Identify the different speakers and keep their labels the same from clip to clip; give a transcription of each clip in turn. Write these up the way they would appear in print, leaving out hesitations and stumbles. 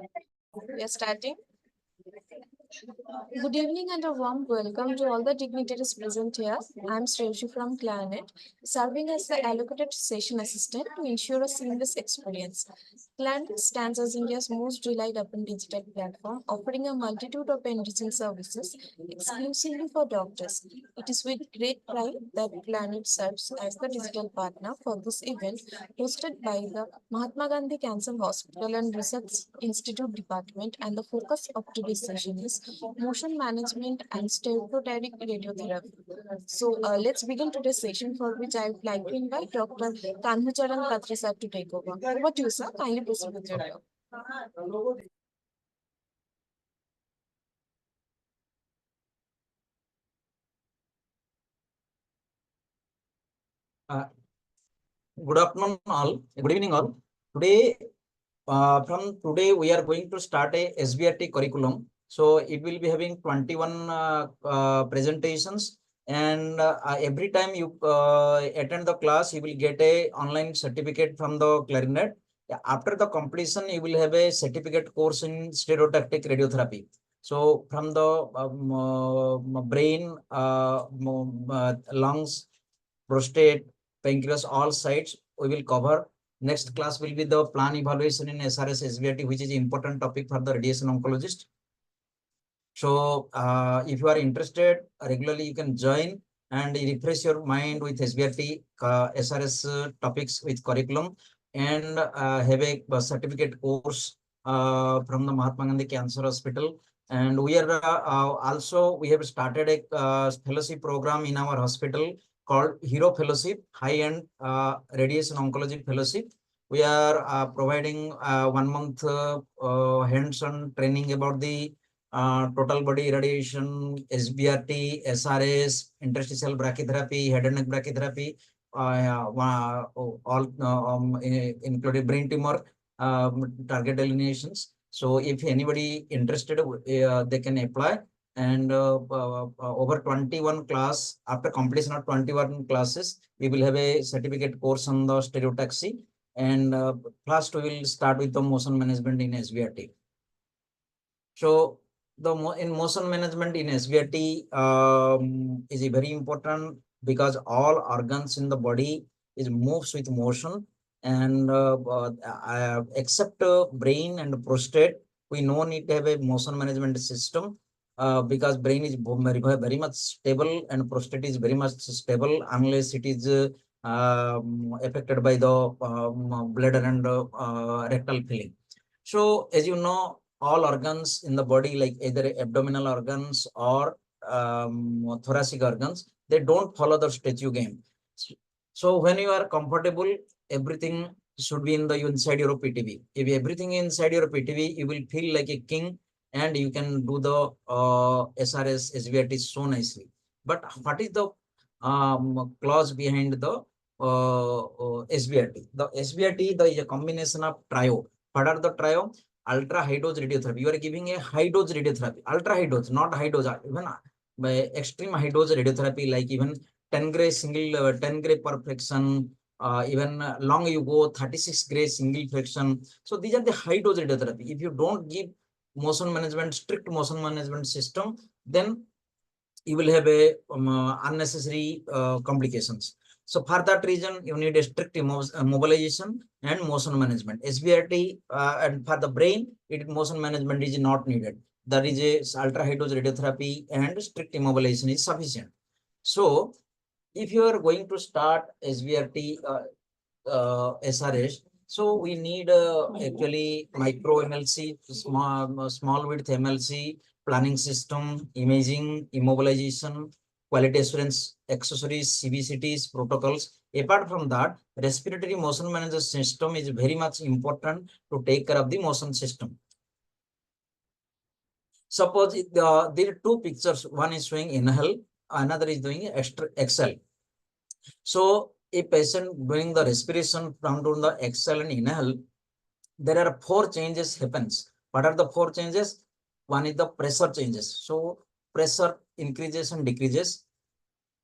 Speaker 1: We are starting. Good evening and a warm welcome to all the dignitaries present here. I am Sreshi from Planet, serving as the allocated session assistant to ensure a seamless experience. Planet stands as India's most relied upon digital platform, offering a multitude of enriching services exclusively for doctors. It is with great pride that Planet serves as the digital partner for this event, hosted by the Mahatma Gandhi Cancer Hospital and Research Institute Department. And the focus of today's session is motion management and stereotactic radiotherapy. So let's begin today's session, for which I would like to invite Dr. Kanhu Charan Patro sir to take over. Over to you, sir. Kindly proceed with your talk.
Speaker 2: Uh, Good afternoon, all. Good evening, all. Today, from today, we are going to start a SBRT curriculum. So it will be having 21 presentations, and every time you attend the class, you will get a online certificate from the clarinet. After the completion, you will have a certificate course in stereotactic radiotherapy. So from the brain, lungs, prostate, pancreas, all sides we will cover. Next class will be the plan evaluation in SRS SBRT, which is important topic for the radiation oncologist. So if you are interested, regularly you can join and refresh your mind with SBRT SRS topics with curriculum, and have a certificate course from the Mahatma Gandhi Cancer Hospital. And we are also, we have started a fellowship program in our hospital called Hero Fellowship, high-end radiation oncology fellowship. We are providing 1 month hands-on training about the total body irradiation, SBRT, SRS, interstitial brachytherapy, head and neck brachytherapy, all including brain tumor target delineations. So if anybody interested, they can apply. And over 21 class, after completion of 21 classes, we will have a certificate course on the stereotaxy. And class 2 will start with the motion management in SBRT. So in motion management in SBRT is very important, because all organs in the body is moves with motion, and except brain and prostate, we no need to have a motion management system, because brain is very much stable and prostate is very much stable unless it is affected by the bladder and rectal filling. So as you know, all organs in the body, like either abdominal organs or thoracic organs, they don't follow the statue game. So when you are comfortable, everything should be in the inside your PTV. If everything inside your PTV, you will feel like a king, and you can do the SRS SBRT so nicely. But what is the clause behind the SBRT? The SBRT is a combination of trio. What are the trio? Ultra high dose radiotherapy. You are giving a high dose radiotherapy, ultra high dose, not high dose, even by extreme high dose radiotherapy, like even 10 gray single, 10 gray per fraction, even long you go 36 gray single fraction. So these are the high dose radiotherapy. If you don't give motion management, strict motion management system, then you will have a unnecessary complications. So for that reason, you need a strict mobilization and motion management. SBRT and for the brain, motion management is not needed. That is a ultra high dose radiotherapy and strict immobilization is sufficient. So if you are going to start SBRT SRS, so we need actually micro MLC, small width MLC, planning system, imaging, immobilization, quality assurance, accessories, CBCTs, protocols. Apart from that, respiratory motion management system is very much important to take care of the motion system. Suppose there are two pictures, one is showing inhale, another is doing exhale. So a patient doing the respiration from doing the exhale and inhale, there are 4 changes happens. What are the 4 changes? One is the pressure changes. So pressure increases and decreases.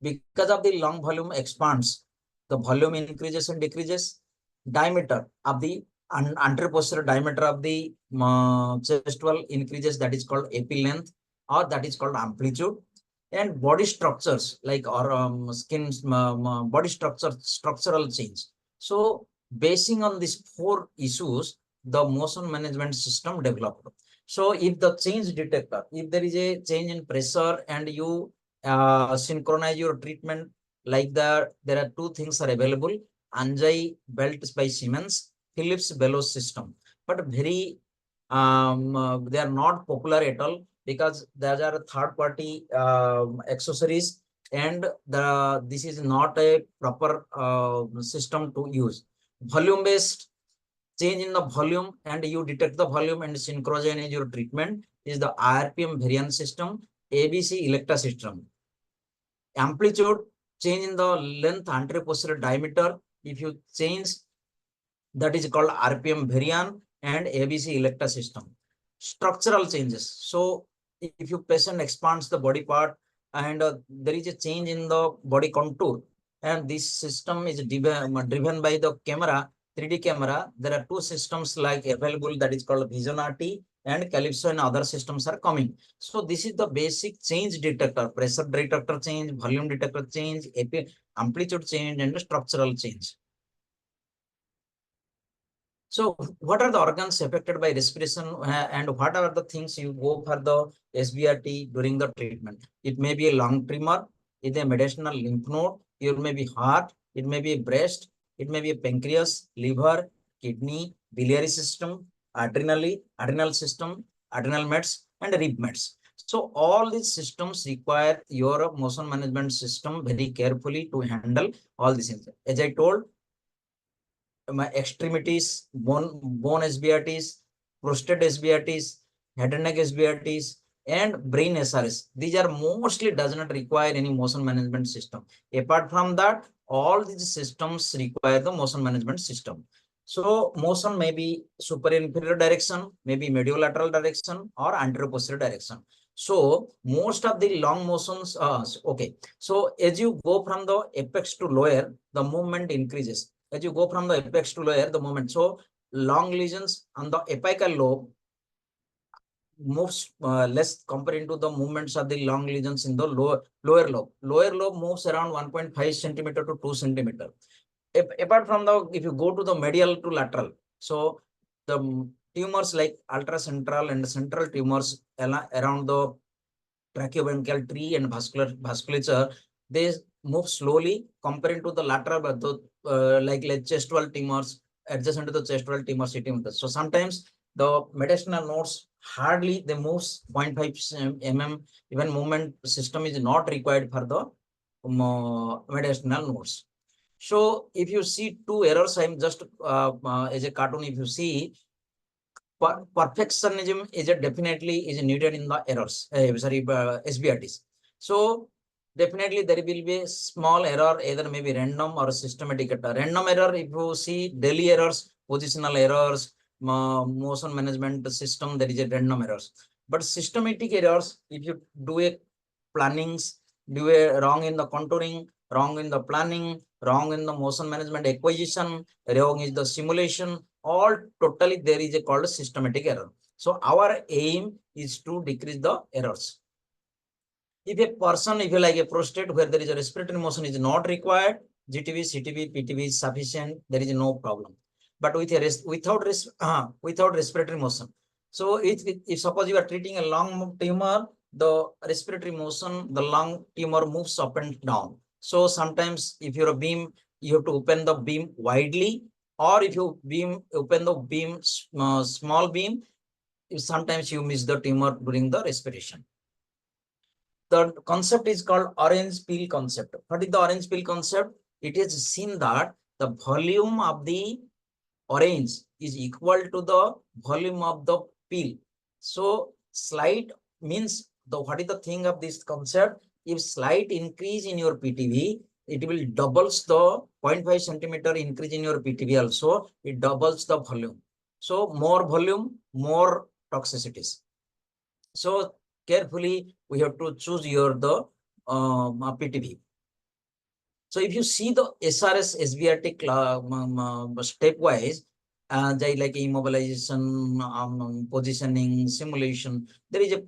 Speaker 2: Because of the lung volume expands, the volume increases and decreases. Diameter of the anteroposterior diameter of the chest wall increases, that is called epi length, or that is called amplitude. And body structures like or skin body structural change. So basing on these four issues, the motion management system developed. So if the change detector, if there is a change in pressure and you synchronize your treatment, like there are two things are available: Anjay belt by Siemens, Philips bellows system, but very they are not popular at all because there are third party accessories, and this is not a proper system to use. Volume based, change in the volume and you detect the volume and synchronize your treatment is the IRPM variant system, ABC Electra system. Amplitude, change in the length, anterior-posterior diameter, if you change, that is called RPM variant and ABC Electra system. Structural changes. So if you patient expands the body part and there is a change in the body contour, and this system is driven by the camera, 3D camera. There are two systems like available, that is called Vision RT and Calypso, and other systems are coming. So this is the basic change detector: pressure detector change, volume detector change, amplitude change, and structural change. So what are the organs affected by respiration, and what are the things you go for the SBRT during the treatment? It may be a lung tremor, it may be a mediastinal lymph node, it may be heart, it may be a breast, it may be a pancreas, liver, kidney, biliary system, adrenal system, adrenal meds, and rib meds. So all these systems require your motion management system very carefully to handle all these things. As I told, my extremities, bone SBRTs, prostate SBRTs, head and neck SBRTs, and brain SRS. These are mostly does not require any motion management system. Apart from that, all these systems require the motion management system. So motion may be superior inferior direction, maybe mediolateral direction, or anterior posterior direction. So most of the long motions, okay. So as you go from the apex to lower, the movement increases. As you go from the apex to lower, the movement. So long lesions on the apical lobe moves less compared to the movements of the long lesions in the lower lobe. Lower lobe moves around 1.5 centimeter to 2 centimeter. Apart from the, if you go to the medial to lateral, so the tumors like ultracentral and central tumors around the tracheobronchial tree and vasculature, they move slowly compared to the lateral, like chest wall tumors, adjacent to the chest wall tumors. So sometimes the mediastinal nodes hardly they move 0.5 mm, even movement system is not required for the mediastinal nodes. So if you see two errors, I'm just as a cartoon, if you see, perfectionism is definitely is needed in the errors, SBRTs. So definitely there will be a small error, either maybe random or systematic error. Random error, if you see daily errors, positional errors, motion management system, there is a random errors. But systematic errors, if you do a plannings, do a wrong in the contouring, wrong in the planning, wrong in the motion management acquisition, wrong is the simulation, all totally there is a called systematic error. So our aim is to decrease the errors. If a person, if you like a prostate where there is a respiratory motion is not required, GTV, CTV, PTV is sufficient, there is no problem. But with a without respiratory motion. So if suppose you are treating a lung tumor, the respiratory motion, the lung tumor moves up and down. So sometimes if you're a beam, you have to open the beam widely, or if you open the beam, small beam, sometimes you miss the tumor during the respiration. The concept is called orange peel concept. What is the orange peel concept? It is seen that the volume of the orange is equal to the volume of the peel. So slight means the what is the thing of this concept? If slight increase in your PTV, it will doubles the 0.5 centimeter increase in your PTV also. It doubles the volume. So more volume, more toxicities. So carefully we have to choose the PTV. So if you see the SRS SBRT stepwise, like immobilization, positioning, simulation. There is a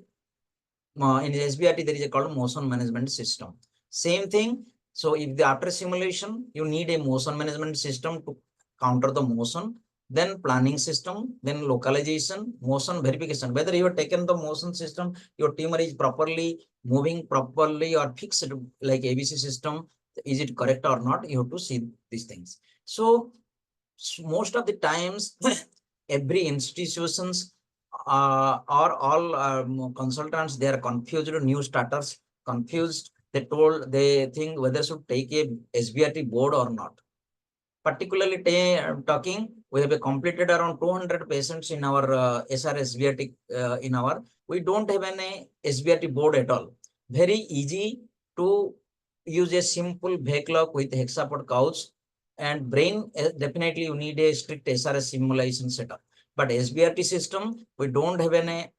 Speaker 2: in SBRT there is a called motion management system. Same thing. So if the after simulation you need a motion management system to counter the motion, then planning system, then localization, motion verification. Whether you have taken the motion system, your tumor is properly moving properly or fixed like ABC system, is it correct or not? You have to see these things. So most of the times every institutions or all consultants, they are confused, new starters confused. They think whether should take a SBRT board or not. Particularly talking, we have completed around 200 patients in our SR SBRT in our. We don't have any SBRT board at all. Very easy to use a simple backlog with hexapod couch and brain. Definitely you need a strict SRS simulation setup. But SBRT system, we don't have any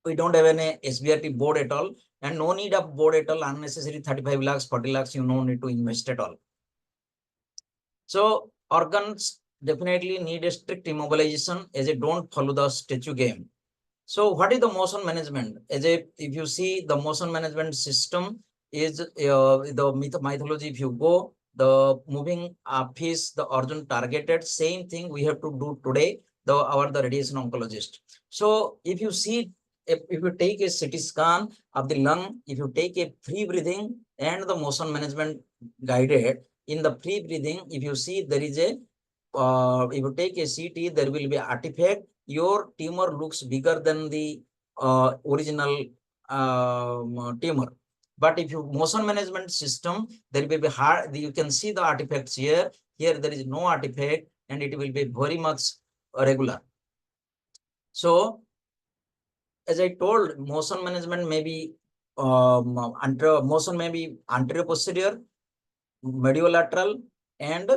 Speaker 2: SBRT board at all, and no need of board at all. Unnecessary 35 lakhs, 40 lakhs, you no need to invest at all. So organs definitely need a strict immobilization as they don't follow the statue game. So what is the motion management? If you see the motion management system is the mythology. If you go the moving piece, the organ targeted, same thing we have to do today. The radiation oncologist. So if you see, if you take a CT scan of the lung, if you take a free breathing and the motion management guided, in the free breathing, if you see there is a if you take a CT, there will be artifact. Your tumor looks bigger than the original tumor. But if you motion management system, there will be hard. You can see the artifacts here. Here there is no artifact, and it will be very much regular. So, as I told, motion management may be motion may be anterior posterior, mediolateral, and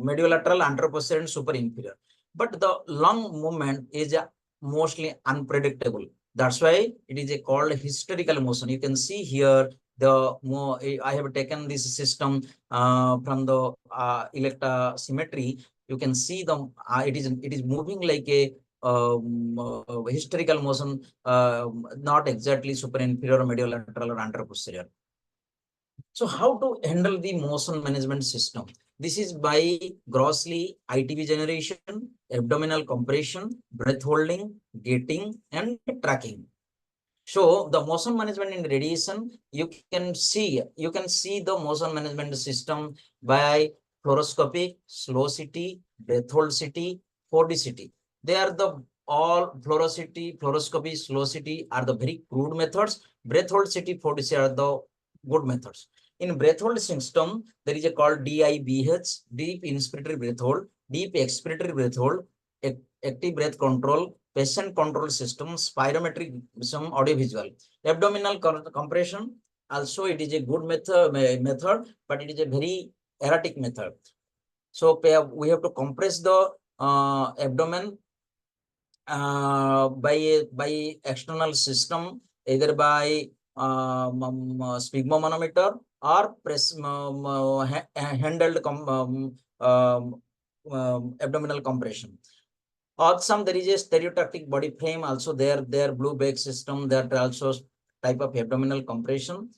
Speaker 2: mediolateral, anteroposterior, and super inferior. But the lung movement is mostly unpredictable. That's why it is called hysterical motion. You can see here I have taken this system from the Electa symmetry. You can see it is moving like a hysterical motion, not exactly super inferior, mediolateral, or anteroposterior. So how to handle the motion management system? This is by grossly ITV generation, abdominal compression, breath holding, gating, and tracking. So the motion management in radiation, you can see the motion management system by fluoroscopic, slow CT, breath hold CT, 4D CT. They are the all fluoroscopy, slow CT are the very crude methods. Breath hold CT, 4D CT are the good methods. In breath hold system, there is a called DIBH, deep inspiratory breath hold, deep expiratory breath hold, active breath control, patient control system, spirometry, some audiovisual. Abdominal compression, also it is a good method, but it is a very erratic method. So we have to compress the abdomen by external system, either by sphygmomanometer or handled abdominal compression. Some there is a stereotactic body frame also there blue bag system, that also type of abdominal compression.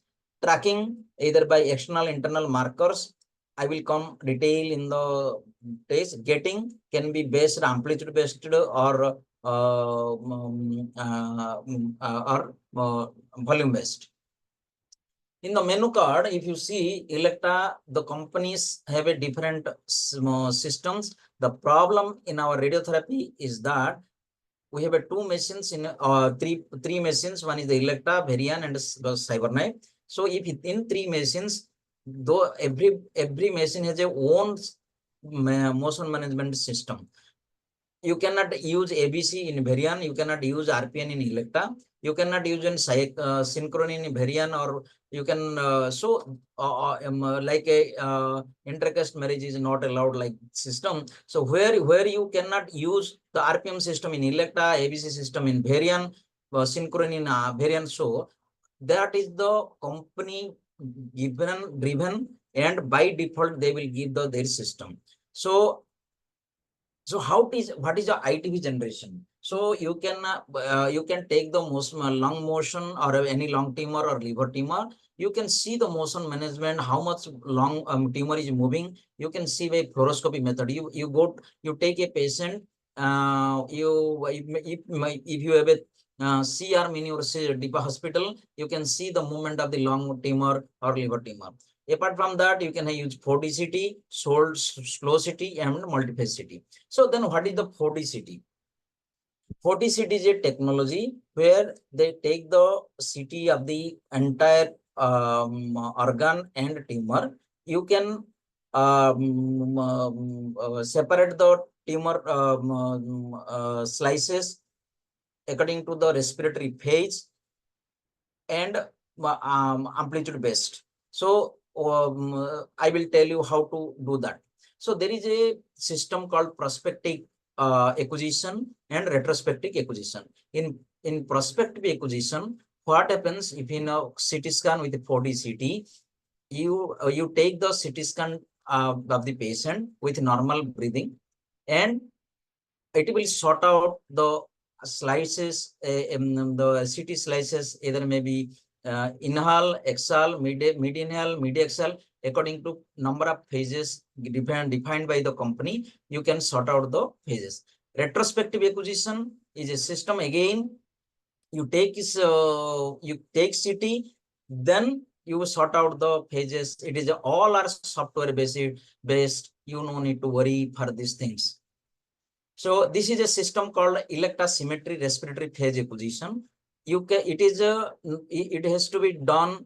Speaker 2: Tracking either by external internal markers. I will come detail in the test. Gating can be based amplitude based or volume based. In the menu card, if you see Electa, the companies have a different systems. The problem in our radiotherapy is that we have two machines in three machines. One is the Electa, Varian, and the Cyberknife. So if in three machines, though every machine has a own motion management system. You cannot use ABC in Varian, you cannot use RPN in Electa, you cannot use in Synchron in Varian, or you can like a intercaste marriage is not allowed like system. So where you cannot use the RPM system in Electa, ABC system in Varian, Synchron in Varian. So that is the company driven, and by default they will give their system. So what is the ITV generation? So you can take the motion, lung motion or any lung tumor or liver tumor. You can see the motion management, how much lung tumor is moving. You can see by fluoroscopy method. You take a patient. If you have a CR in your deep hospital, you can see the movement of the lung tumor or liver tumor. Apart from that, you can use 4D CT, slow CT, and multiphase CT. So then what is the 4D CT? 4D CT is a technology where they take the CT of the entire organ and tumor. You can separate the tumor slices according to the respiratory phase and amplitude based. So I will tell you how to do that. So there is a system called prospective acquisition and retrospective acquisition. In prospective acquisition, what happens if in a CT scan with a 4D CT, you take the CT scan of the patient with normal breathing, and it will sort out the slices, the CT slices, either maybe inhale, exhale, mid inhale, mid exhale, according to number of phases defined by the company. You can sort out the phases. Retrospective acquisition is a system. Again, you take CT, then you sort out the phases. It is all are software based. You no need to worry for these things. So this is a system called electrosymmetry respiratory phase acquisition. It has to be done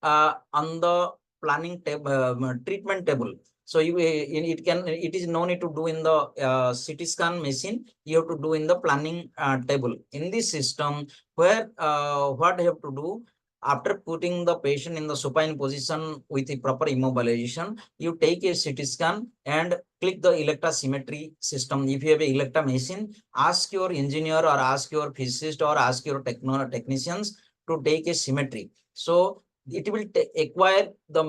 Speaker 2: on the planning treatment table. So it is no need to do in the CT scan machine. You have to do in the planning table. In this system, where what you have to do, after putting the patient in the supine position with the proper immobilization, you take a CT scan and click the electrosymmetry system. If you have a electro machine, ask your engineer or ask your physicist or ask your technicians to take a symmetry. So it will acquire the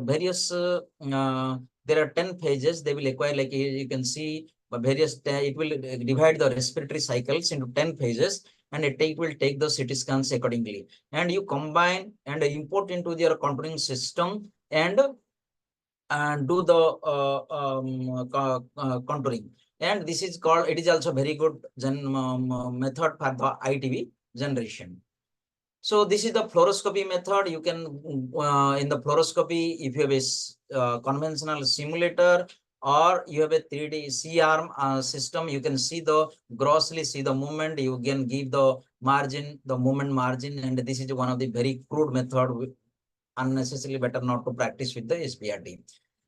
Speaker 2: various, there are 10 phases. They will acquire, like you can see, various, it will divide the respiratory cycles into 10 phases, and it will take the CT scans accordingly. And you combine and import into their contouring system and do the contouring. And this is called, it is also very good method for the ITV generation. So this is the fluoroscopy method. You can, in the fluoroscopy, if you have a conventional simulator or you have a 3D C-arm system, you can see grossly see the movement. You can give the margin, the movement margin, and this is one of the very crude method. Unnecessarily better not to practice with the SBRT.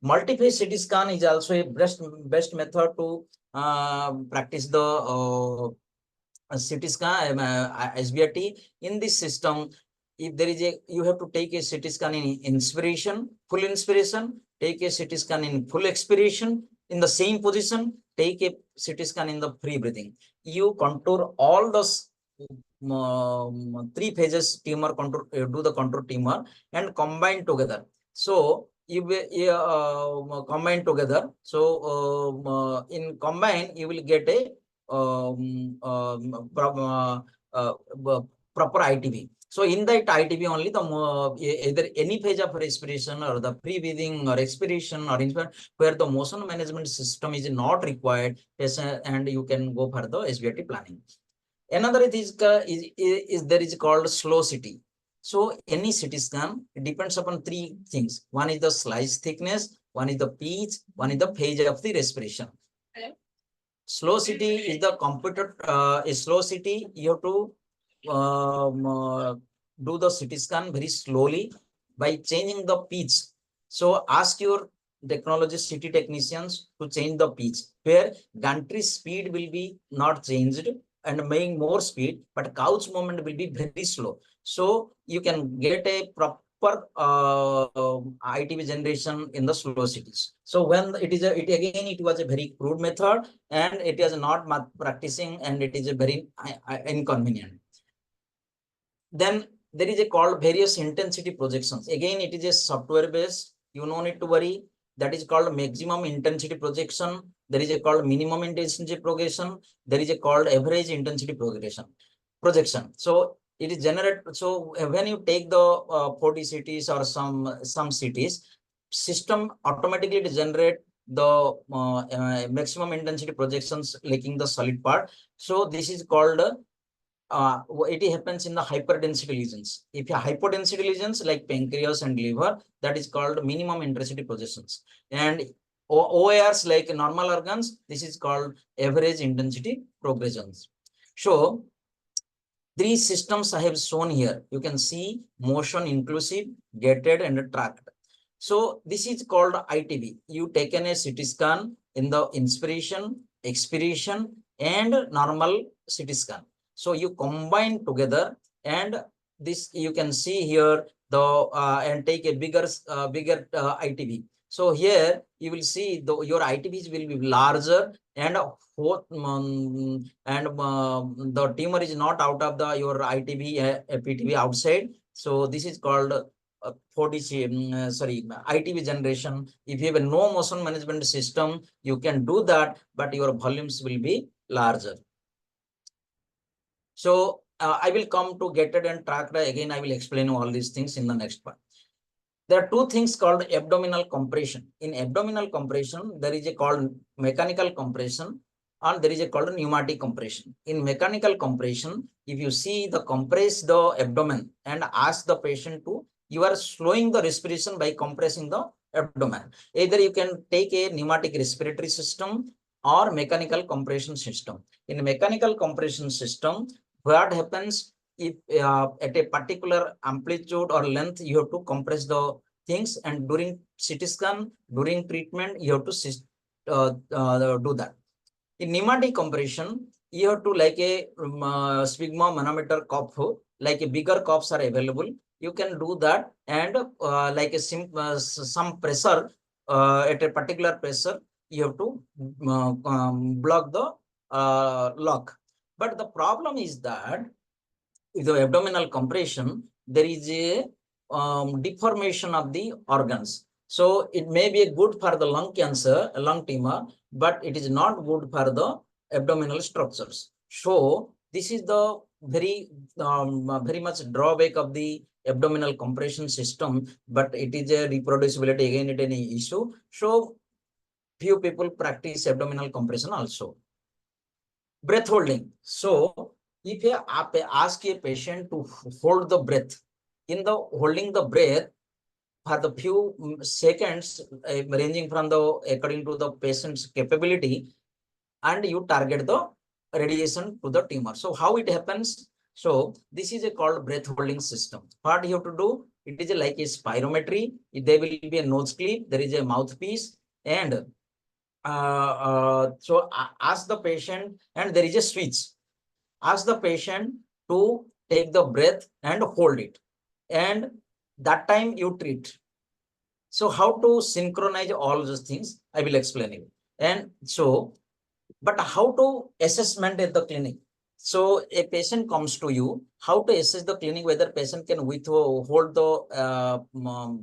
Speaker 2: Multiphase CT scan is also a best method to practice the CT scan, SBRT. In this system, if there is you have to take a CT scan in inspiration, full inspiration, take a CT scan in full expiration, in the same position, take a CT scan in the free breathing. You contour all those 3 phases tumor contour, do the contour tumor and combine together. So you combine together. So in combine, you will get a proper ITV. So in that ITV only, the either any phase of respiration or the pre-breathing or expiration or where the motion management system is not required, and you can go for the SBRT planning. Another is there is called slow CT. So any CT scan, it depends upon 3 things. One is the slice thickness, one is the pitch, one is the phase of the respiration. Okay. Slow CT is the computer, slow CT, you have to do the CT scan very slowly by changing the pitch. So ask your technologist CT technicians to change the pitch, where gantry speed will be not changed and making more speed, but couch movement will be very slow. So you can get a proper ITV generation in the slow cities. So when it was a very crude method, and it is not practicing, and it is a very inconvenient. Then there is a called various intensity projections. Again, it is a software based. You no need to worry. that is called maximum intensity projection. There is a called minimum intensity projection. There is a called average intensity projection. So it is generate. So when you take the 40 cities or some cities, system automatically generate the maximum intensity projections lacking the solid part. So this is called it happens in the hyperdensity lesions. If you have hypodensity lesions like pancreas and liver, that is called minimum intensity projections. And OARs like normal organs, this is called average intensity progressions. So three systems I have shown here. You can see motion inclusive, gated, and tracked. So this is called ITV. You taken a CT scan in the inspiration, expiration, and normal CT scan. So you combine together, and this you can see here the and take a bigger ITV. So here you will see your ITVs will be larger, and the tumor is not out of your ITV PTV outside. So this is called 40 ITV generation. If you have a no motion management system, you can do that, but your volumes will be larger. So I will come to gated and tracked. Again, I will explain all these things in the next part. There are two things called abdominal compression. In abdominal compression, there is a called mechanical compression, and there is a called pneumatic compression. In mechanical compression, if you see the compress the abdomen and ask the patient to, you are slowing the respiration by compressing the abdomen. Either you can take a pneumatic respiratory system or mechanical compression system. In mechanical compression system, what happens, if at a particular amplitude or length, you have to compress the things, and during CT scan, during treatment, you have to do that. In pneumatic compression, you have to like a sphygma manometer cup, like a bigger cups are available. You can do that, and like a some pressure at a particular pressure, you have to block the lock. But the problem is that with the abdominal compression, there is a deformation of the organs. So it may be good for the lung cancer, lung tumor, but it is not good for the abdominal structures. So this is the very much drawback of the abdominal compression system, but it is a reproducibility, again it is an issue. So few people practice abdominal compression also. Breath holding. So if you ask a patient to hold the breath, in the holding the breath for the few seconds, ranging from the according to the patient's capability, and you target the radiation to the tumor. So how it happens? So this is a called breath holding system. What you have to do? It is like a spirometry. There will be a nose clip. There is a mouthpiece, and so ask the patient, and there is a switch. Ask the patient to take the breath and hold it, and that time you treat. So how to synchronize all those things, I will explain it. And so, but how to assessment at the clinic? So a patient comes to you, how to assess the clinic, whether patient can hold the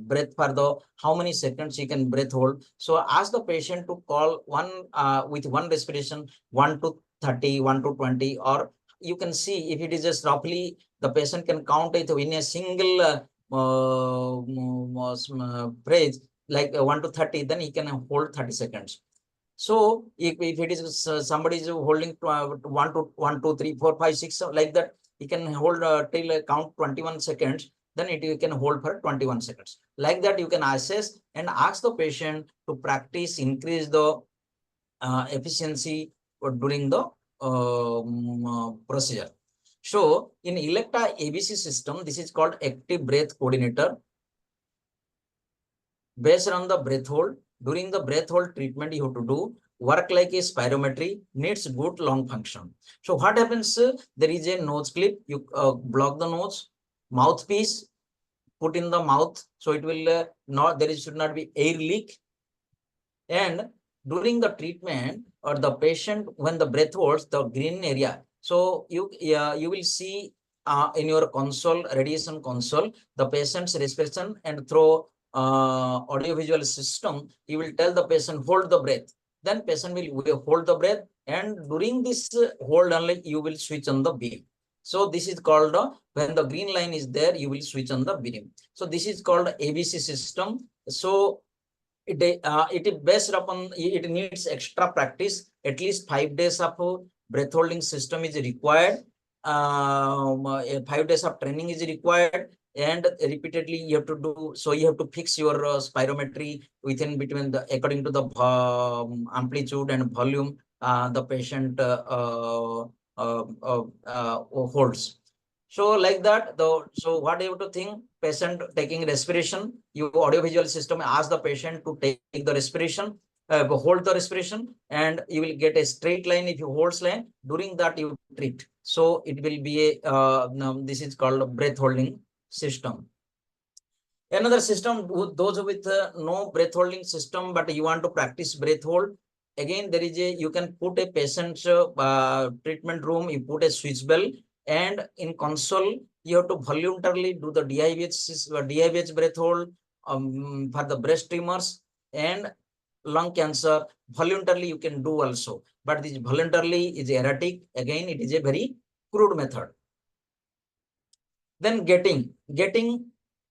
Speaker 2: breath for the how many seconds he can breath hold. So ask the patient to call one with one respiration, 1 to 30, 1 to 20, or you can see if it is just roughly, the patient can count it in a single phrase, like 1 to 30, then he can hold 30 seconds. So if it is somebody is holding 1 2 3 4 5 6 like that, he can hold till count 21 seconds, then you can hold for 21 seconds. Like that, you can assess and ask the patient to practice, increase the efficiency during the procedure. So in Electa ABC system, this is called active breath coordinator. Based on the breath hold, during the breath hold treatment, you have to do work like a spirometry, needs good lung function. So what happens? There is a nose clip, you block the nose, mouthpiece, put in the mouth, so it will not, should not be air leak. And during the treatment or the patient, when the breath holds the green area, so you will see in your console, radiation console, the patient's respiration, and through audiovisual system, you will tell the patient hold the breath. Then patient will hold the breath, and during this hold only you will switch on the beam. So this is called when the green line is there, you will switch on the beam. So this is called ABC system. So it is based upon, it needs extra practice. At least 5 days of breath holding system is required. 5 days of training is required, and repeatedly you have to do. So you have to fix your spirometry within between the according to the amplitude and volume the patient holds. So like that, so what you have to think, patient taking respiration, your audiovisual system ask the patient to take the respiration, hold the respiration, and you will get a straight line. If you hold line, during that you treat. So it will be a, this is called a breath holding system. Another system, those with no breath holding system, but you want to practice breath hold. Again, there is a, you can put a patient's treatment room, you put a switch bell, and in console, you have to voluntarily do the DIBH breath hold for the breast tumors and lung cancer. Voluntarily, you can do also. But this voluntarily is erratic. Again, it is a very crude method. Then getting,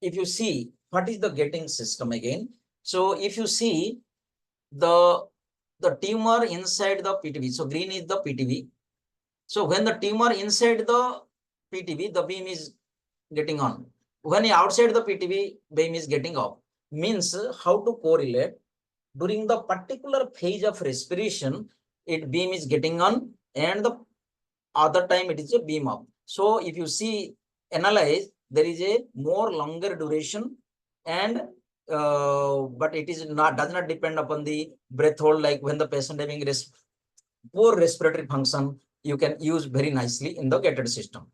Speaker 2: if you see, what is the getting system again? So if you see the tumor inside the PTV, so green is the PTV. So when the tumor inside the PTV, the beam is getting on. When outside the PTV, beam is getting off. Means how to correlate during the particular phase of respiration, it beam is getting on, and the other time it is a beam off. So if you see, analyze, there is a more longer duration, and but it is not, does not depend upon the breath hold. Like when the patient having poor respiratory function, you can use very nicely in the gated system.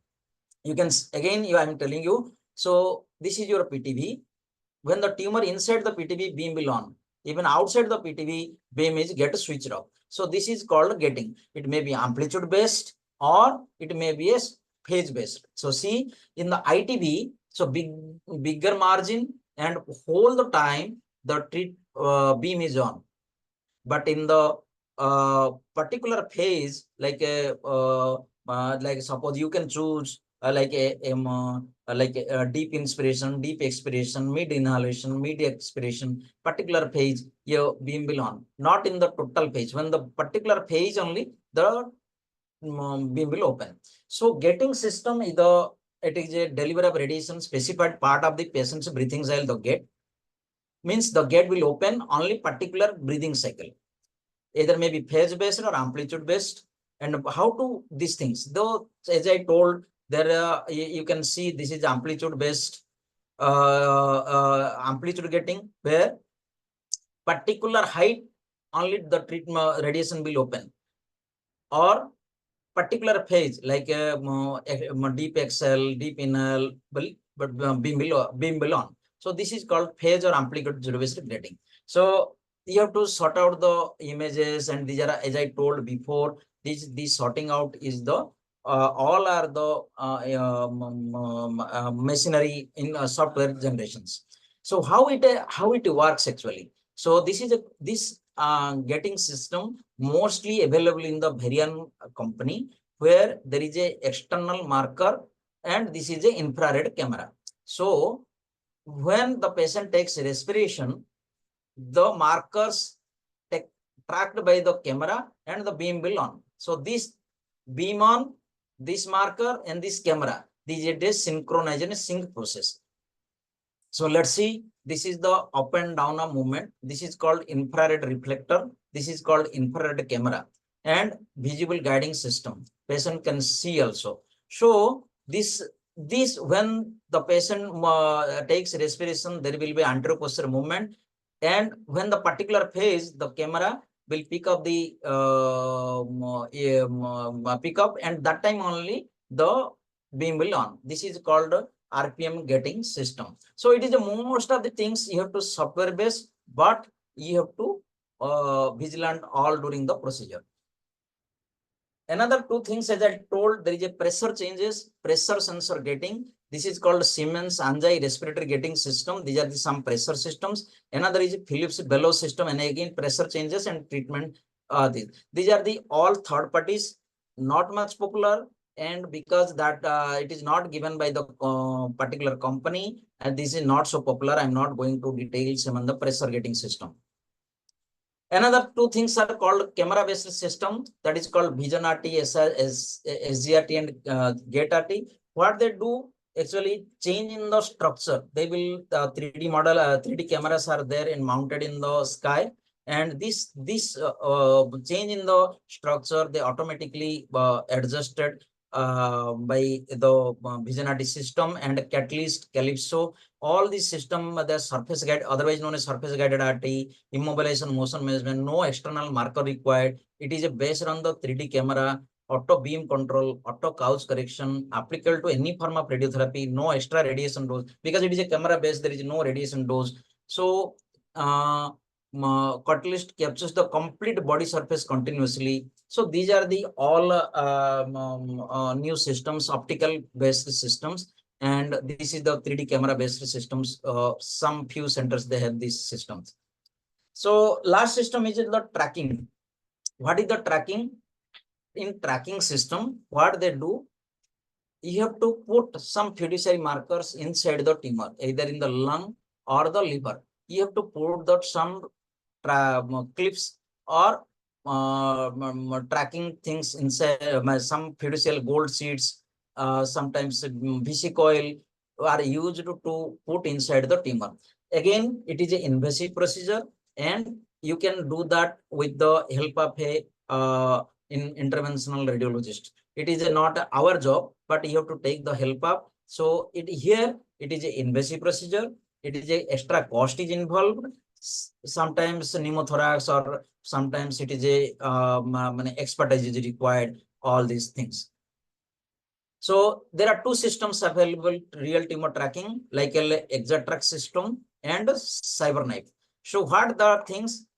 Speaker 2: You can again, I am telling you. So this is your PTV. When the tumor inside the PTV, beam will on. Even outside the PTV, beam is get switched off. So this is called getting. It may be amplitude based, or it may be a phase based. So see, in the ITV, so bigger margin, and whole the time the beam is on. But in the particular phase, like like suppose you can choose like a deep inspiration, deep expiration, mid inhalation, mid expiration, particular phase, your beam will on. Not in the total phase. When the particular phase only, the beam will open. So getting system is it is a delivery of radiation specified part of the patient's breathing cycle. The gate means the gate will open only particular breathing cycle. Either maybe phase based or amplitude based. And how to these things, though, as I told, there you can see this is amplitude based amplitude getting, where particular height only the treatment radiation will open, or particular phase like deep exhale, deep inhale, but beam will on. So this is called phase or amplitude based grading. So you have to sort out the images, and these are, as I told before, this sorting out is the all are the machinery in software generations. So how it works actually? So this is this getting system mostly available in the Varian company, where there is a external marker, and this is a infrared camera. So when the patient takes respiration, the markers tracked by the camera, and the beam will on. So this beam on, this marker, and this camera, these are a synchronized and sync process. So let's see, this is the up and down of movement. This is called infrared reflector. This is called infrared camera, and visible guiding system. Patient can see also. So this when the patient takes respiration, there will be anteroposterior movement, and when the particular phase, the camera will pick up the pickup, and that time only the beam will on. This is called RPM getting system. So it is most of the things you have to software based, but you have to vigilant all during the procedure. Another two things, as I told, there is a pressure changes, pressure sensor getting, This is called Siemens Anjay respiratory gating system. These are some pressure systems. Another is Philips bellows system, and again pressure changes and treatment. These are the all third parties, not much popular, and because that it is not given by the particular company, and this is not so popular, I'm not going to details on the pressure gating system. Another two things are called camera-based system, that is called Vision RT, SGRT, and Gate RT. What they do, actually change in the structure. They will 3D model, 3D cameras are there and mounted in the sky, and this change in the structure, they automatically adjusted by the Vision RT system and Catalyst, Calypso. All these system, the surface guide, otherwise known as surface guided RT, immobilization, motion management, no external marker required. It is based on the 3D camera, auto beam control, auto couch correction, applicable to any form of radiotherapy, no extra radiation dose. Because it is a camera based, there is no radiation dose. So Catalyst captures the complete body surface continuously. So these are the all new systems, optical based systems. And this is the 3D camera based systems. Some few centers, they have these systems. So last system is the tracking. What is the tracking? In tracking system, what they do, you have to put some fiduciary markers inside the tumor, either in the lung or the liver. You have to put that some clips or tracking things inside, some fiduciary gold seeds, sometimes VC coil are used to put inside the tumor. Again, it is an invasive procedure, and you can do that with the help of a interventional radiologist. It is not our job, but you have to take the help of. So here it is an invasive procedure. It is a extra cost is involved. Sometimes pneumothorax, or sometimes it is a expertise is required. All these things. So there are two systems available: real tumor tracking, like ExaTrack system and CyberKnife. So what the things,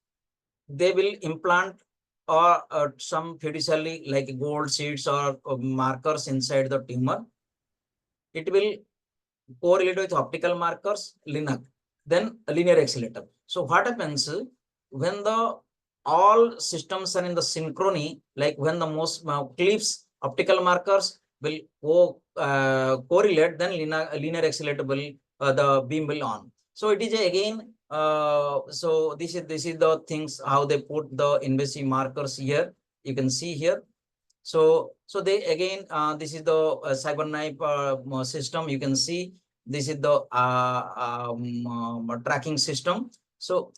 Speaker 2: they will implant or some fiduciary like gold seeds or markers inside the tumor. It will correlate with optical markers, LINAC, then linear accelerator. So what happens when the all systems are in the synchrony, like when the most clips, optical markers will correlate, then linear accelerator will the beam will on. So it is again. So this is the things how they put the invasive markers here. You can see here. So they again, this is the CyberKnife system. You can see this is the tracking system. So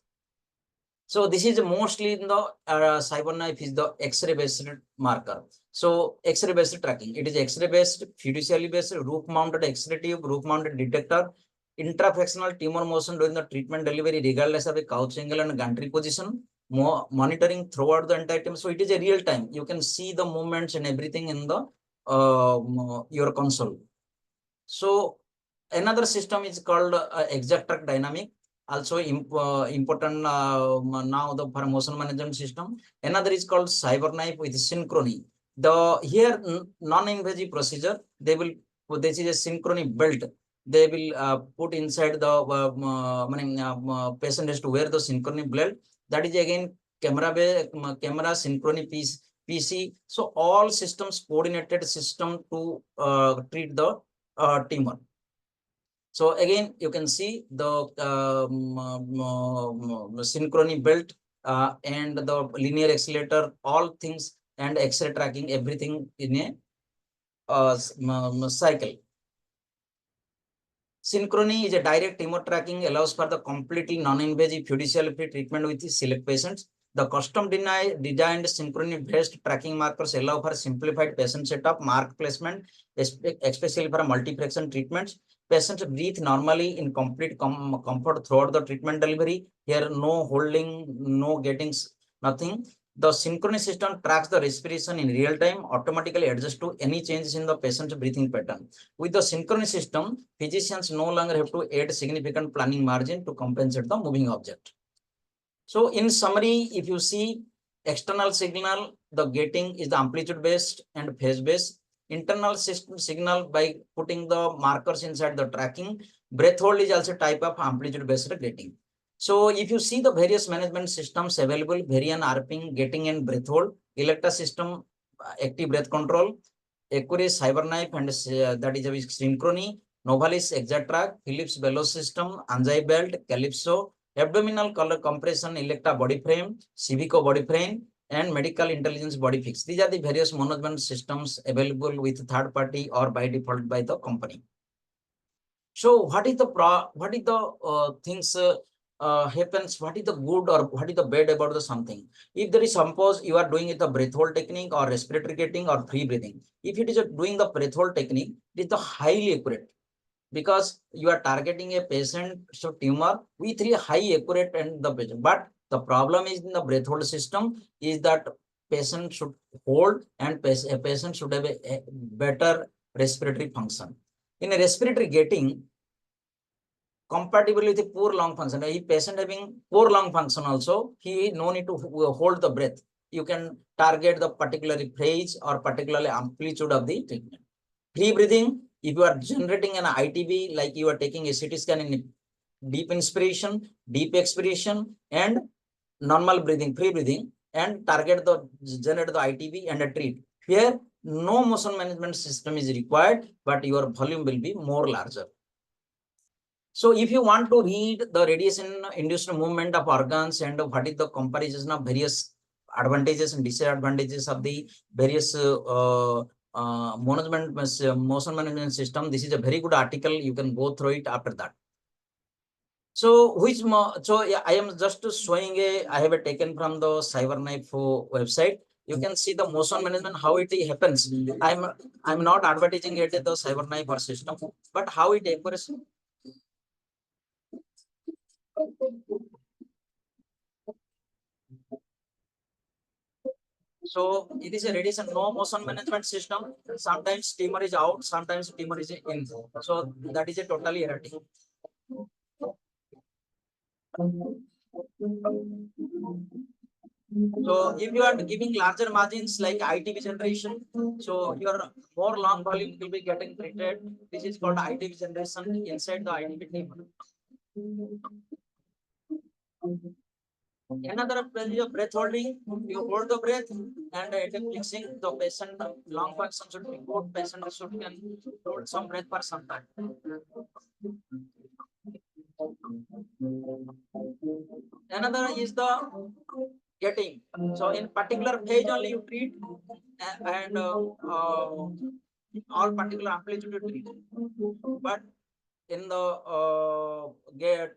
Speaker 2: this is mostly in the CyberKnife is the X-ray based marker. So X-ray based tracking. It is X-ray based, fiduciary based, roof mounted X-ray tube, roof mounted detector, intrafractional tumor motion during the treatment delivery, regardless of the couch angle and gantry position, monitoring throughout the entire time. So it is a real time. You can see the movements and everything in the your console. So another system is called ExaTrack Dynamic. Also important now the for motion management system. Another is called CyberKnife with Synchrony. The here non-invasive procedure, they will, this is a Synchrony belt. They will put inside the patient has to wear the Synchrony belt. That is again camera Synchrony PC. So all systems coordinated system to treat the tumor. So again, you can see the Synchrony belt and the linear accelerator, all things, and X-ray tracking, everything in a cycle. Synchrony is a direct tumor tracking, allows for the completely non-invasive fiduciary treatment with select patients. The custom designed Synchrony-based tracking markers allow for simplified patient setup, mark placement, especially for multifraction treatments. Patients breathe normally in complete comfort throughout the treatment delivery. Here, no holding, no gettings, nothing. The Synchrony system tracks the respiration in real time, automatically adjusts to any changes in the patient's breathing pattern. With the Synchrony system, physicians no longer have to add significant planning margin to compensate the moving object. So in summary, if you see external signal, the gating is the amplitude based and phase based. internal system signal by putting the markers inside the tracking. Breath hold is also type of amplitude based rating. So if you see the various management systems available, Varian, ARPing, getting and breath hold, Electa system, active breath control, Equus, Cyberknife, and that is a synchrony, Novalis, Exatrack, Philips bellows system, Anzai belt, Calypso, abdominal color compression, Electa body frame, Civico body frame, and medical intelligence body fix. These are the various management systems available with third party or by default by the company. So what is the things happens, what is the good or what is the bad about the something? If there is, suppose you are doing it the breath hold technique or respiratory getting or free breathing, if it is doing the breath hold technique, it is the highly accurate, because you are targeting a patient so tumor with high accurate and the patient. But the problem is in the breath hold system is that patient should hold and a patient should have a better respiratory function. In a respiratory getting, compatible with a poor lung function, if patient having poor lung function also, he no need to hold the breath. You can target the particular phase or particularly amplitude of the treatment. Free breathing, if you are generating an ITB, like you are taking a CT scan in deep inspiration, deep expiration, and normal breathing, free breathing, and target the generate the ITB and treat. Here, no motion management system is required, but your volume will be more larger. So if you want to read the radiation induced movement of organs and what is the comparison of various advantages and disadvantages of the various motion management system, this is a very good article. You can go through it after that. So yeah, I am just showing I have taken from the Cyberknife website. You can see the motion management, how it happens. I'm not advertising it the Cyberknife or system, but how it occurs. So it is a radiation no motion management system. Sometimes steamer is out, sometimes steamer is in. So that is a totally erratic. So if you are giving larger margins like ITV generation, so your more long volume will be getting treated. This is called ITV generation inside the ITV table. Another breath holding, you hold the breath and it is fixing the patient long function should be good, patient should can hold some breath for some time. Another is the getting. So in particular phase only you treat and all particular amplitude you treat. But in the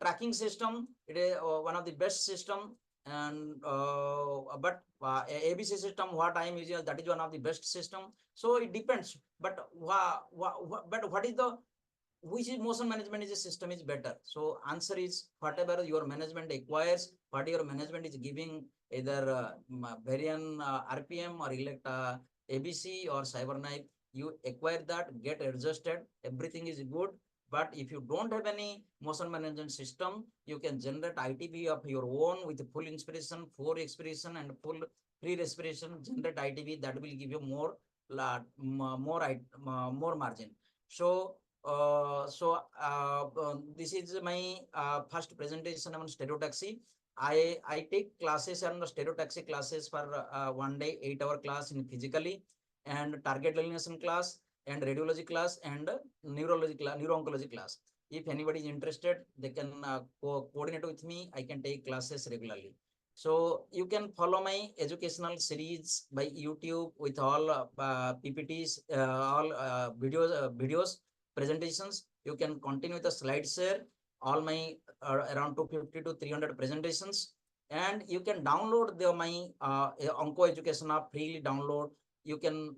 Speaker 2: tracking system, it is one of the best system. And but ABC system, what I am using, that is one of the best system. So it depends. But what is the which is motion management is a system is better? So answer is whatever your management acquires, what your management is giving, either Varian RPM or Electa ABC or Cyberknife, you acquire that, get adjusted, everything is good. But if you don't have any motion management system, you can generate ITB of your own with full inspiration, full expiration, and full free respiration. Generate ITB that will give you more margin. So this is my first presentation on stereotaxy. I take classes on the stereotaxy classes for 1 day 8-hour class in physically, and target delineation class, and radiology class, and neuro-oncology class. If anybody is interested, they can coordinate with me. I can take classes regularly. So you can follow my educational series by YouTube with all PPTs, all videos, presentations. You can continue the slide share, all my around 250 to 300 presentations, and you can download my onco education app, freely download. You can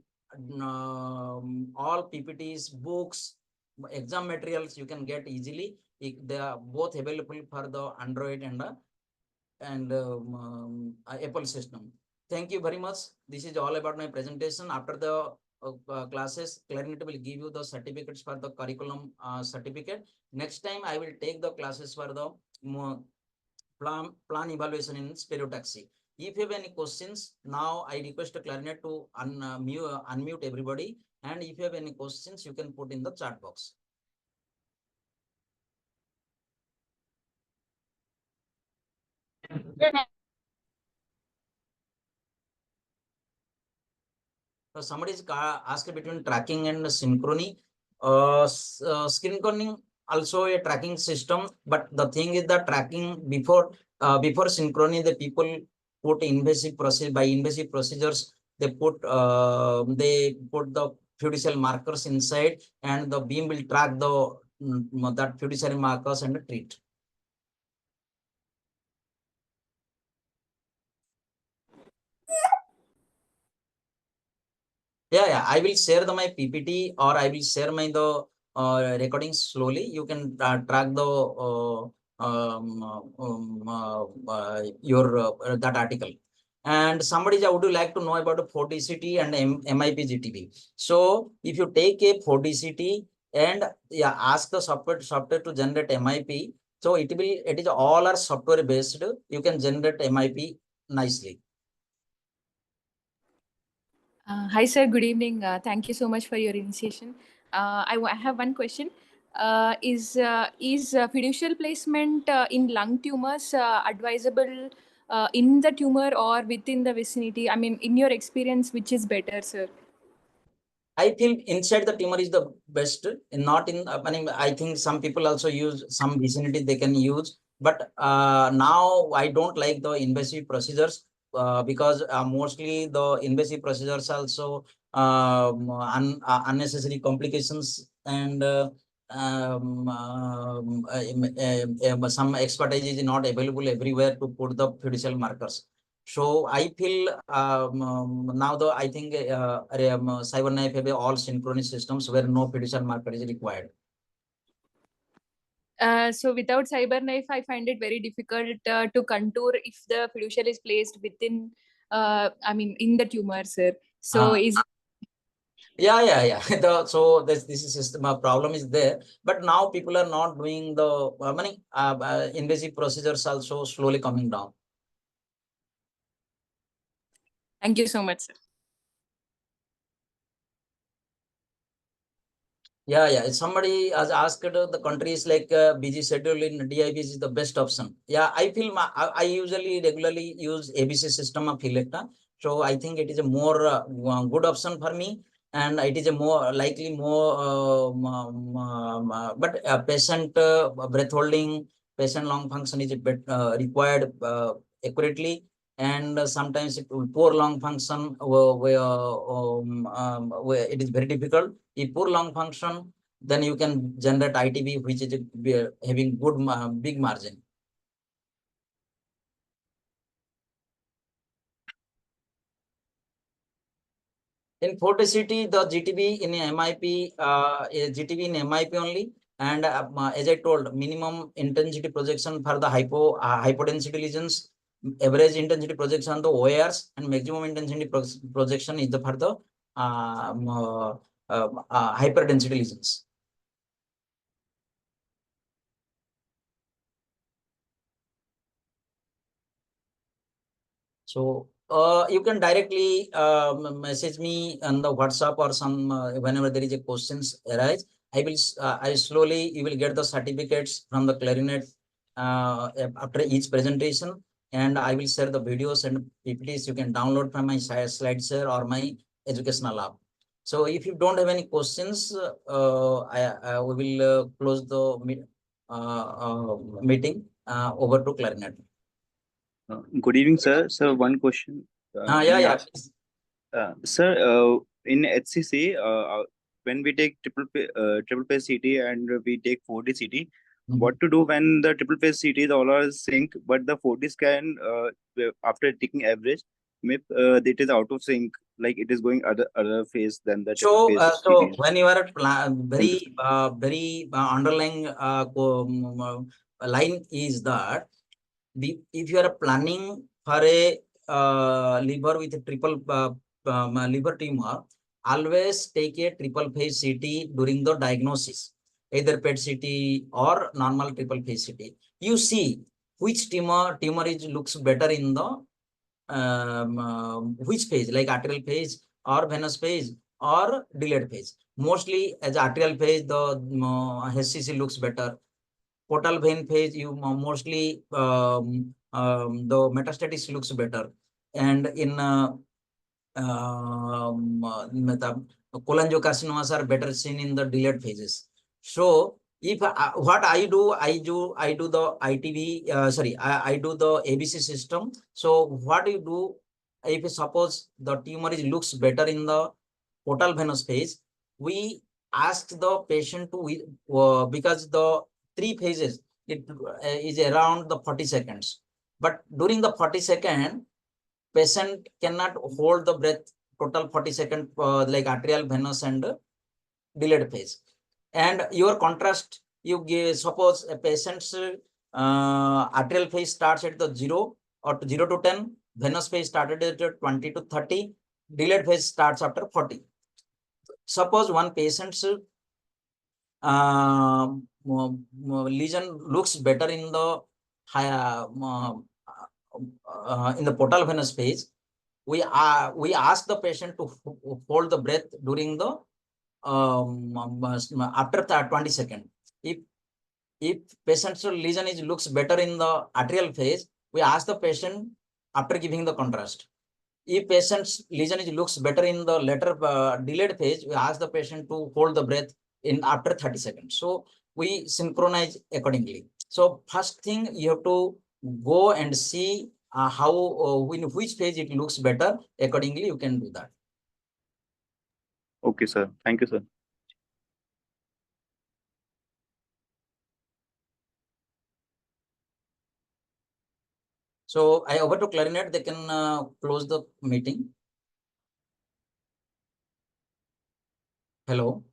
Speaker 2: all PPTs, books, exam materials you can get easily. They are both available for the Android and Apple system. Thank you very much. This is all about my presentation. After the classes, Clarinet will give you the certificates for the curriculum certificate. Next time I will take the classes for the plan evaluation in stereotaxy. If you have any questions, now I request the clarinet to unmute everybody. And if you have any questions, you can put in the chat box. So somebody is asked between tracking and synchrony. Synchrony also a tracking system, but the thing is that tracking before synchrony, the people put invasive process by invasive procedures. They put the fiducial markers inside, and the beam will track the that fiduciary markers and treat. Yeah, I will share my PPT, or I will share the recording slowly. You can track the your that article. And somebody would you like to know about the 4DCT and MIP-GTV. So if you take a 4DCT and ask the software to generate MIP, so it is all are software based. You can generate MIP nicely.
Speaker 3: Hi, sir. Good evening. Thank you so much for your initiation. I have one question. Is fiducial placement in lung tumors advisable in the tumor or within the vicinity? I mean, in your experience, which is better, sir?
Speaker 2: I feel inside the tumor is the best, not in. I think some people also use some vicinity they can use, but now I don't like the invasive procedures because mostly the invasive procedures also unnecessary complications, and some expertise is not available everywhere to put the fiducial markers. So I feel now I think CyberKnife have all synchronous systems where no fiducial marker is required.
Speaker 3: So without CyberKnife, I find it very difficult to contour if the fiducial is placed within, in the tumor, sir. So
Speaker 2: Yeah. So this system problem is there, but now people are not doing the invasive procedures also slowly coming down.
Speaker 3: Thank you so much, sir.
Speaker 2: Yeah. If somebody has asked the countries like busy schedule in DIBs is the best option. Yeah, I feel I usually regularly use ABC system of Electa. So I think it is a more good option for me, and it is a more likely but patient breath holding, patient lung function is required accurately, and sometimes poor lung function where it is very difficult. If poor lung function, then you can generate ITB, which is having good big margin. In 4DCT, the GTB in MIP, GTB in MIP only, and as I told, minimum intensity projection for the hypodensity lesions, average intensity projection on the OARs, and maximum intensity projection is for the hyperdensity lesions. So you can directly message me on the WhatsApp or some whenever there is a questions arise. I slowly you will get the certificates from the clarinet after each presentation, and I will share the videos and PPTs you can download from my SlideShare or my educational app. So if you don't have any questions, we will close the meeting over to clarinet.
Speaker 4: Good evening, sir. Sir, one question.
Speaker 2: Yeah.
Speaker 4: Sir, in HCC, when we take triple phase CT and we take 4D CT, what to do when the triple phase CT is all are sync, but the 4D scan after taking average, maybe it is out of sync, like it is going other phase than the triple phase CT.
Speaker 2: So when you are very underlying line is that if you are planning for a liver with a triple liver tumor, always take a triple phase CT during the diagnosis, either PET CT or normal triple phase CT. You see which tumor looks better in the which phase, like arterial phase or venous phase or delayed phase. Mostly as arterial phase, the HCC looks better. Portal vein phase, you mostly the metastasis looks better. And in cholangiocarcinomas are better seen in the delayed phases. So if what I do the ITV, I do the ABC system. So what you do, if suppose the tumor looks better in the portal venous phase, we ask the patient to because the 3 phases it is around the 40 seconds, but during the 40 second patient cannot hold the breath total 40 second, like arterial, venous and delayed phase. And your contrast, you give, suppose a patient's arterial phase starts at the 0 or 0 to 10, venous phase started at 20 to 30, delayed phase starts after 40. Suppose one patient's lesion looks better in the in the portal venous phase, we ask the patient to hold the breath during the after 20 seconds. If patient's lesion looks better in the arterial phase, we ask the patient after giving the contrast. If patient's lesion looks better in the later delayed phase, we ask the patient to hold the breath in after 30 seconds. So we synchronize accordingly. So first thing, you have to go and see how in which phase it looks better. Accordingly, you can do that.
Speaker 4: Okay, sir. Thank you, sir.
Speaker 2: So I over to clarinet. They can close the meeting. Hello.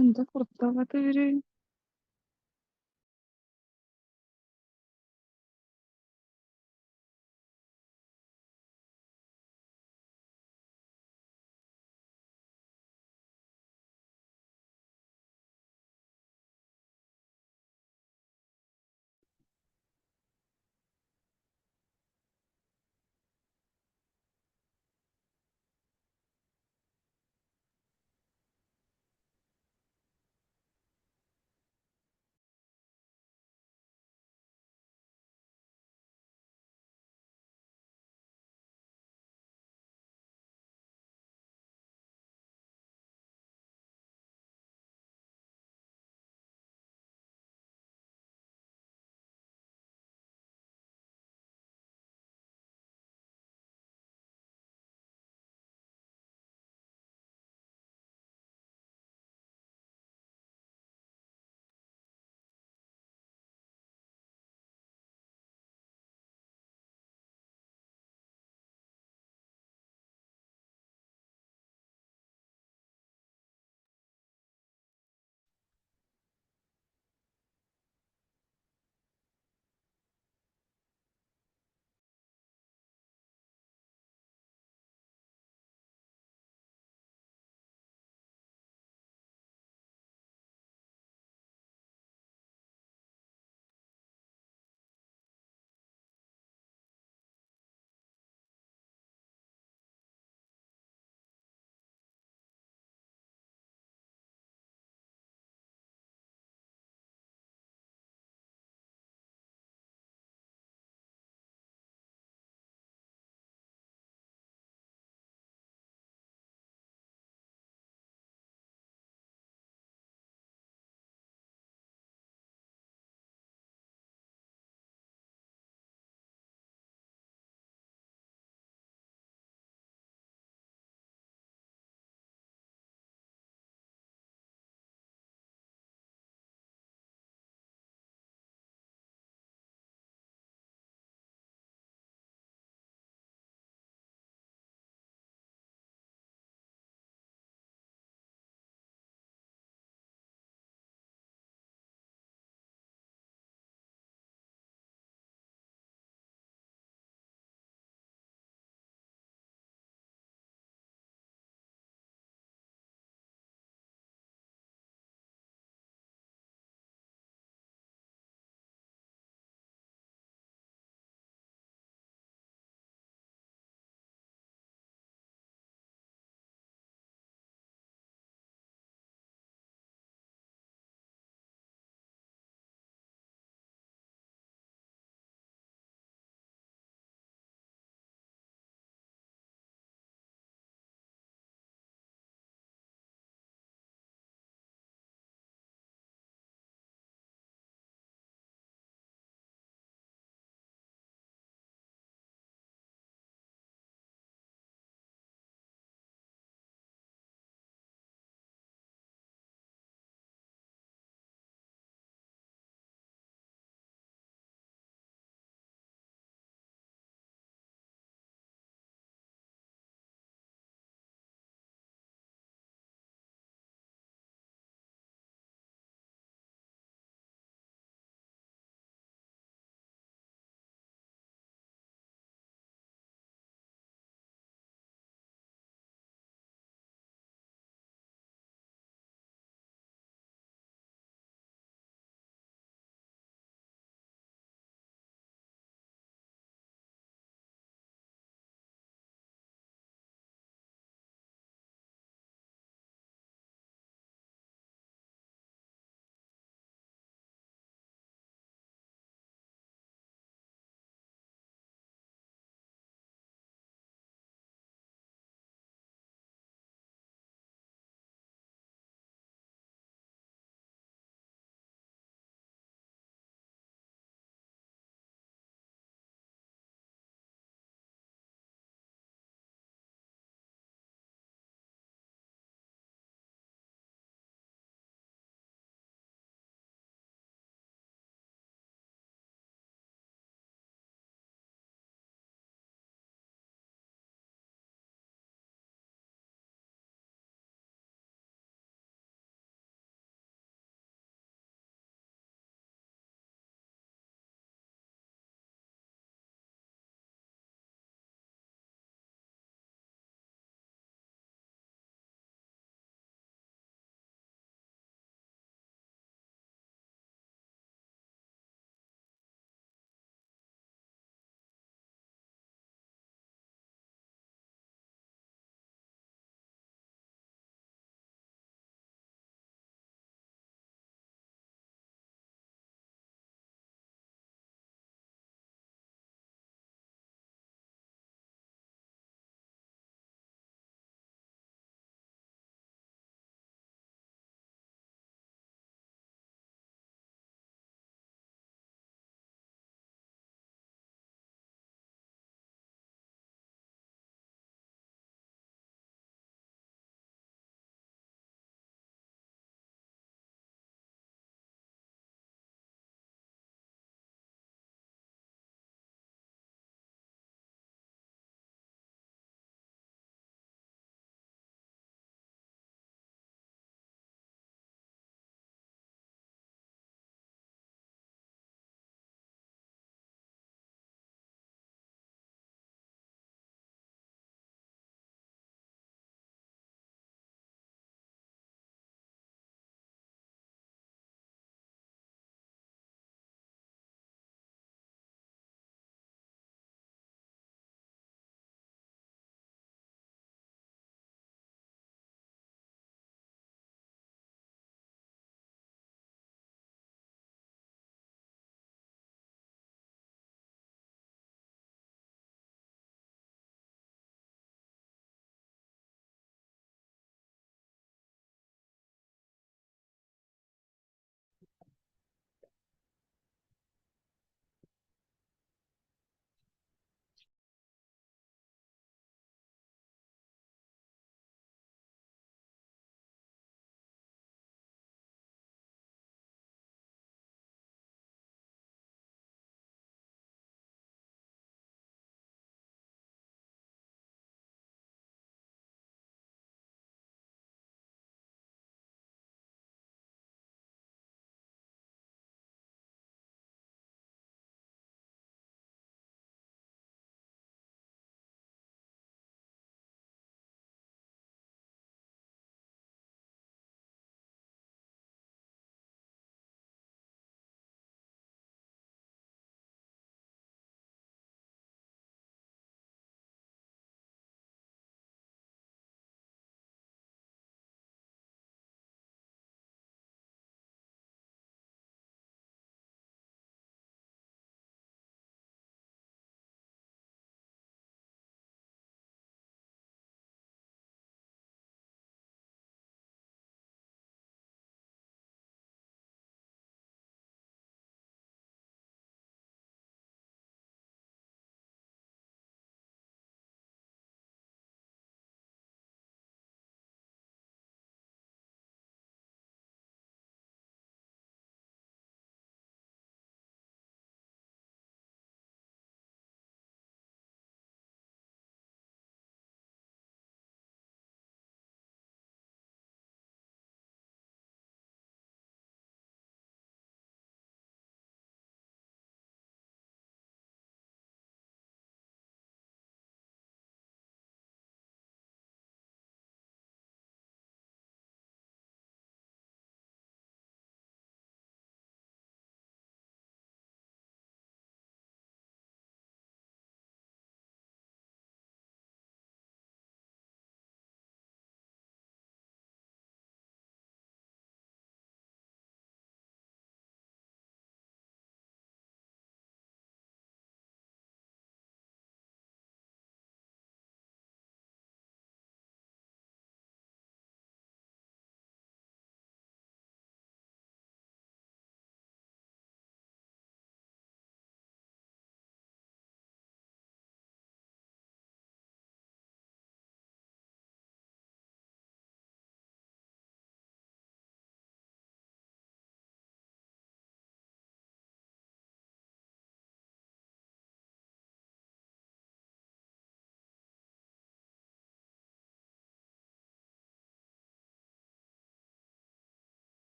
Speaker 5: എന്താ പുറത്താവാത്ത ഇവര്